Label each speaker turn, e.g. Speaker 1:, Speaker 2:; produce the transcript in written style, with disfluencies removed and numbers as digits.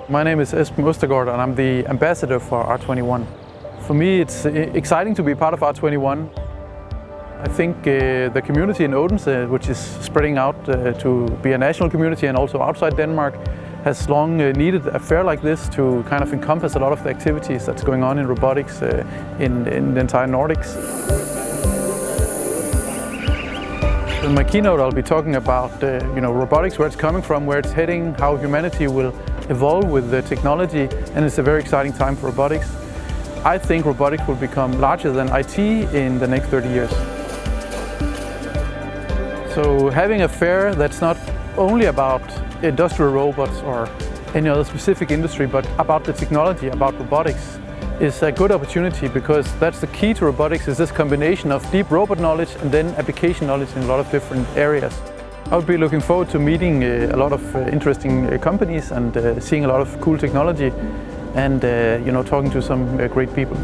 Speaker 1: My name is Esben Østergaard and I'm the ambassador for R21. For me it's exciting to be part of R21. I think the community in Odense, which is spreading out to be a national community and also outside Denmark, has long needed a fair like this to kind of encompass a lot of the activities that's going on in robotics in the entire Nordics. In my keynote I'll be talking about robotics, where it's coming from, where it's heading, how humanity will evolve with the technology, and it's a very exciting time for robotics. I think robotics will become larger than IT in the next 30 years. So having a fair that's not only about industrial robots or any other specific industry, but about the technology, about robotics, is a good opportunity, because that's the key to robotics, is this combination of deep robot knowledge and then application knowledge in a lot of different areas. I would be looking forward to meeting a lot of interesting companies and seeing a lot of cool technology and talking to some great people.